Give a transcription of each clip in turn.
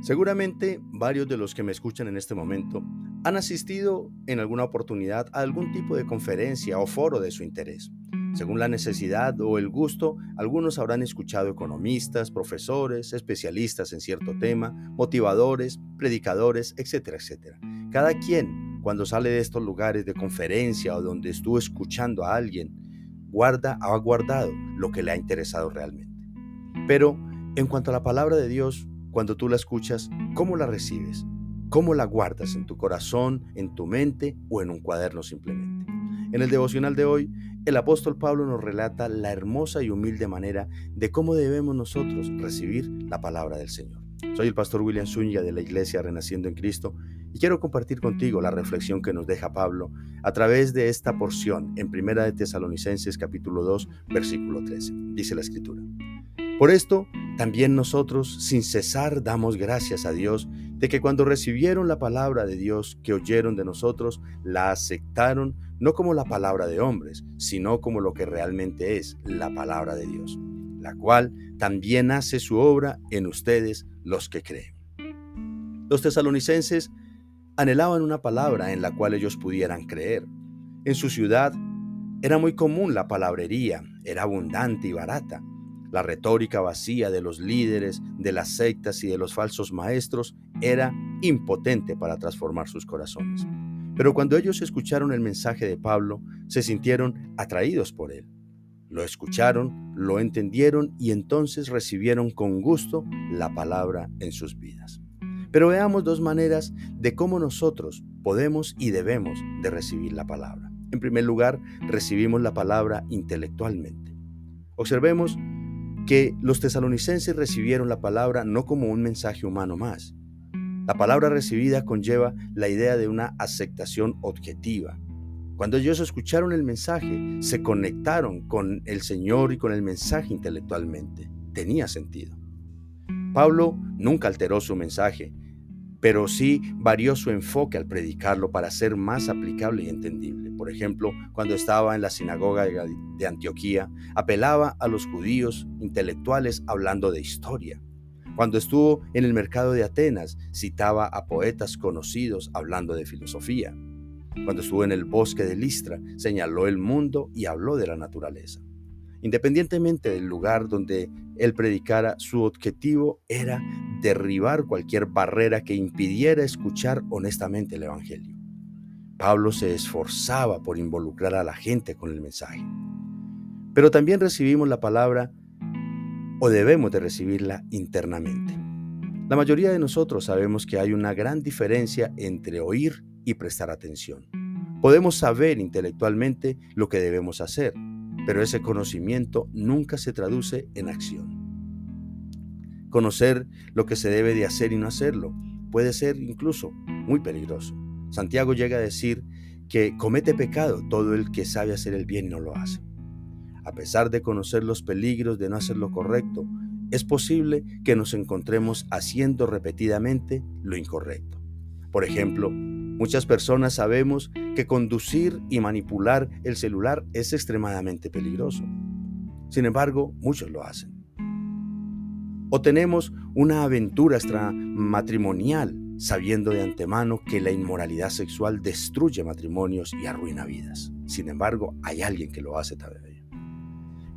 Seguramente varios de los que me escuchan en este momento han asistido en alguna oportunidad a algún tipo de conferencia o foro de su interés. Según la necesidad o el gusto, algunos habrán escuchado economistas, profesores, especialistas en cierto tema, motivadores, predicadores, etcétera, etcétera. Cada quien, cuando sale de estos lugares de conferencia o donde estuvo escuchando a alguien, ha guardado lo que le ha interesado realmente. Pero en cuanto a la palabra de Dios, cuando tú la escuchas, ¿cómo la recibes? ¿Cómo la guardas en tu corazón, en tu mente o en un cuaderno simplemente? En el devocional de hoy, el apóstol Pablo nos relata la hermosa y humilde manera de cómo debemos nosotros recibir la palabra del Señor. Soy el pastor William Zúñiga de la Iglesia Renaciendo en Cristo y quiero compartir contigo la reflexión que nos deja Pablo a través de esta porción en Primera de Tesalonicenses capítulo 2, versículo 13. Dice la Escritura: por esto, también nosotros, sin cesar, damos gracias a Dios de que cuando recibieron la palabra de Dios que oyeron de nosotros, la aceptaron no como la palabra de hombres, sino como lo que realmente es la palabra de Dios, la cual también hace su obra en ustedes los que creen. Los tesalonicenses anhelaban una palabra en la cual ellos pudieran creer. En su ciudad era muy común la palabrería, era abundante y barata. La retórica vacía de los líderes, de las sectas y de los falsos maestros era impotente para transformar sus corazones. Pero cuando ellos escucharon el mensaje de Pablo, se sintieron atraídos por él. Lo escucharon, lo entendieron y entonces recibieron con gusto la palabra en sus vidas. Pero veamos dos maneras de cómo nosotros podemos y debemos de recibir la palabra. En primer lugar, recibimos la palabra intelectualmente. Observemos que los tesalonicenses recibieron la palabra no como un mensaje humano más. La palabra recibida conlleva la idea de una aceptación objetiva. Cuando ellos escucharon el mensaje, se conectaron con el Señor y con el mensaje intelectualmente. Tenía sentido. Pablo nunca alteró su mensaje, pero sí varió su enfoque al predicarlo para ser más aplicable y entendible. Por ejemplo, cuando estaba en la sinagoga de Antioquía, apelaba a los judíos intelectuales hablando de historia. Cuando estuvo en el mercado de Atenas, citaba a poetas conocidos hablando de filosofía. Cuando estuvo en el bosque de Listra, señaló el mundo y habló de la naturaleza. Independientemente del lugar donde él predicara, su objetivo era derribar cualquier barrera que impidiera escuchar honestamente el Evangelio. Pablo se esforzaba por involucrar a la gente con el mensaje. Pero también recibimos la palabra, o debemos de recibirla internamente. La mayoría de nosotros sabemos que hay una gran diferencia entre oír y prestar atención. Podemos saber intelectualmente lo que debemos hacer, pero ese conocimiento nunca se traduce en acción. Conocer lo que se debe de hacer y no hacerlo puede ser incluso muy peligroso. Santiago llega a decir que comete pecado todo el que sabe hacer el bien y no lo hace. A pesar de conocer los peligros de no hacer lo correcto, es posible que nos encontremos haciendo repetidamente lo incorrecto. Por ejemplo, muchas personas sabemos que conducir y manipular el celular es extremadamente peligroso. Sin embargo, muchos lo hacen. O tenemos una aventura extramatrimonial sabiendo de antemano que la inmoralidad sexual destruye matrimonios y arruina vidas. Sin embargo, hay alguien que lo hace todavía.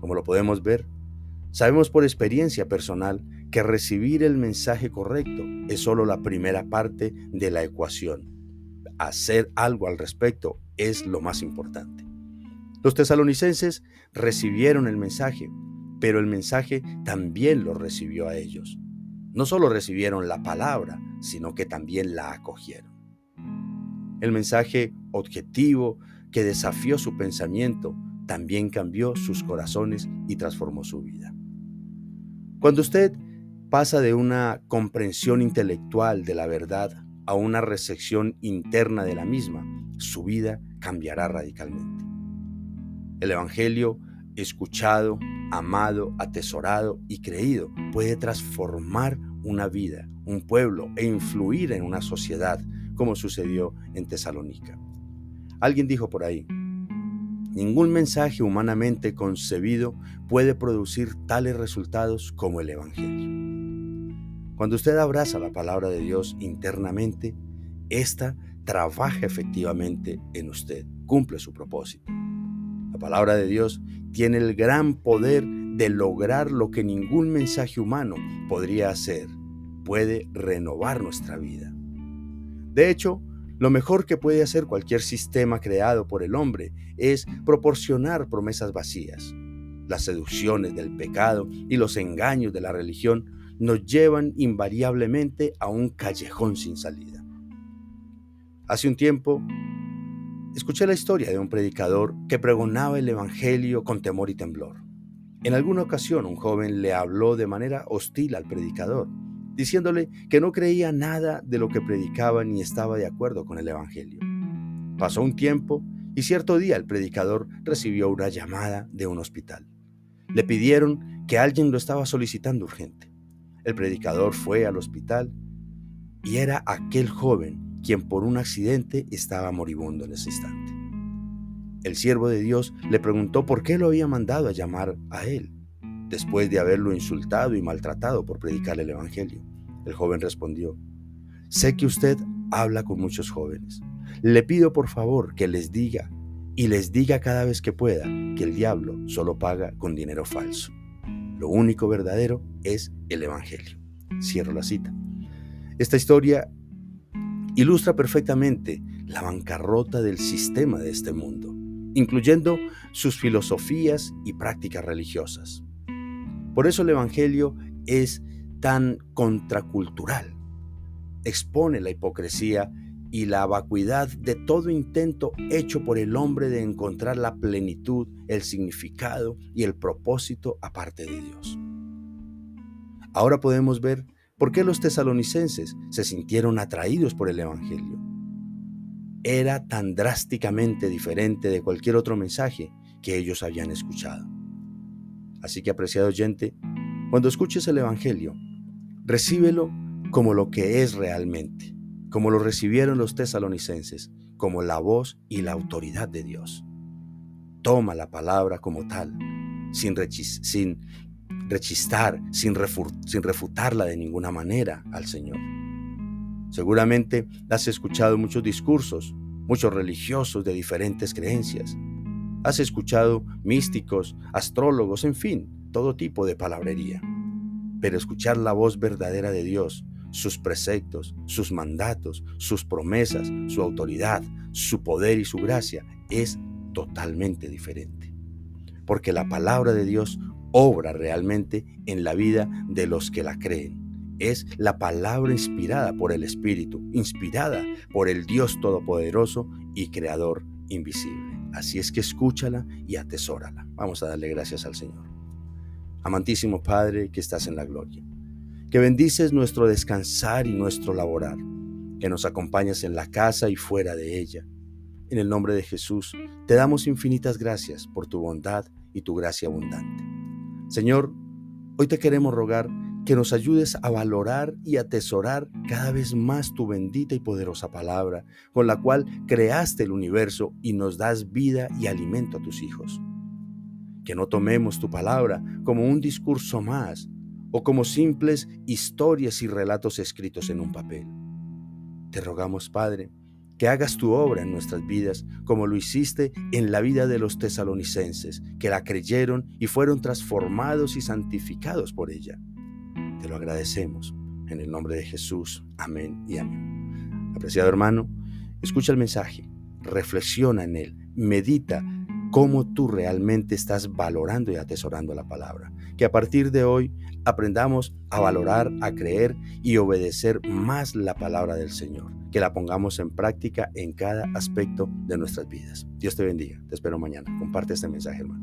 Como lo podemos ver, sabemos por experiencia personal que recibir el mensaje correcto es solo la primera parte de la ecuación. Hacer algo al respecto es lo más importante. Los tesalonicenses recibieron el mensaje, pero el mensaje también lo recibió a ellos. No solo recibieron la palabra, sino que también la acogieron. El mensaje objetivo que desafió su pensamiento también cambió sus corazones y transformó su vida. Cuando usted pasa de una comprensión intelectual de la verdad a una recepción interna de la misma, su vida cambiará radicalmente. El Evangelio, escuchado, amado, atesorado y creído, puede transformar una vida, un pueblo e influir en una sociedad, como sucedió en Tesalónica. Alguien dijo por ahí: ningún mensaje humanamente concebido puede producir tales resultados como el Evangelio. Cuando usted abraza la palabra de Dios internamente, ésta trabaja efectivamente en usted, cumple su propósito. La palabra de Dios tiene el gran poder de lograr lo que ningún mensaje humano podría hacer. Puede renovar nuestra vida. De hecho, lo mejor que puede hacer cualquier sistema creado por el hombre es proporcionar promesas vacías. Las seducciones del pecado y los engaños de la religión nos llevan invariablemente a un callejón sin salida. Hace un tiempo, escuché la historia de un predicador que pregonaba el evangelio con temor y temblor. En alguna ocasión, un joven le habló de manera hostil al predicador, diciéndole que no creía nada de lo que predicaba ni estaba de acuerdo con el evangelio. Pasó un tiempo y cierto día el predicador recibió una llamada de un hospital. Le pidieron que alguien lo estaba solicitando urgente. El predicador fue al hospital y era aquel joven quien por un accidente estaba moribundo en ese instante. El siervo de Dios le preguntó por qué lo había mandado a llamar a él, después de haberlo insultado y maltratado por predicar el evangelio. El joven respondió: sé que usted habla con muchos jóvenes. Le pido por favor que les diga cada vez que pueda que el diablo solo paga con dinero falso. Lo único verdadero es el evangelio. Cierro la cita. Esta historia ilustra perfectamente la bancarrota del sistema de este mundo, incluyendo sus filosofías y prácticas religiosas. Por eso el evangelio es tan contracultural. Expone la hipocresía y la vacuidad de todo intento hecho por el hombre de encontrar la plenitud, el significado y el propósito aparte de Dios. Ahora podemos ver por qué los tesalonicenses se sintieron atraídos por el evangelio. Era tan drásticamente diferente de cualquier otro mensaje que ellos habían escuchado. Así que, apreciado oyente, cuando escuches el evangelio, recíbelo como lo que es realmente, como lo recibieron los tesalonicenses, como la voz y la autoridad de Dios. Toma la palabra como tal, sin refutarla de ninguna manera al Señor. Seguramente has escuchado muchos discursos, muchos religiosos de diferentes creencias. Has escuchado místicos, astrólogos, en fin, todo tipo de palabrería. Pero escuchar la voz verdadera de Dios, sus preceptos, sus mandatos, sus promesas, su autoridad, su poder y su gracia es totalmente diferente. Porque la palabra de Dios obra realmente en la vida de los que la creen. Es la palabra inspirada por el Espíritu, inspirada por el Dios Todopoderoso y Creador invisible. Así es que escúchala y atesórala. Vamos a darle gracias al Señor. Amantísimo Padre que estás en la gloria, que bendices nuestro descansar y nuestro laborar, que nos acompañas en la casa y fuera de ella. En el nombre de Jesús, te damos infinitas gracias por tu bondad y tu gracia abundante. Señor, hoy te queremos rogar que nos ayudes a valorar y atesorar cada vez más tu bendita y poderosa palabra, con la cual creaste el universo y nos das vida y alimento a tus hijos. Que no tomemos tu palabra como un discurso más o como simples historias y relatos escritos en un papel. Te rogamos, Padre, que hagas tu obra en nuestras vidas como lo hiciste en la vida de los tesalonicenses, que la creyeron y fueron transformados y santificados por ella. Te lo agradecemos en el nombre de Jesús. Amén y amén. Apreciado hermano, escucha el mensaje, reflexiona en él, medita cómo tú realmente estás valorando y atesorando la palabra. Que a partir de hoy aprendamos a valorar, a creer y obedecer más la palabra del Señor. Que la pongamos en práctica en cada aspecto de nuestras vidas. Dios te bendiga. Te espero mañana. Comparte este mensaje, hermano.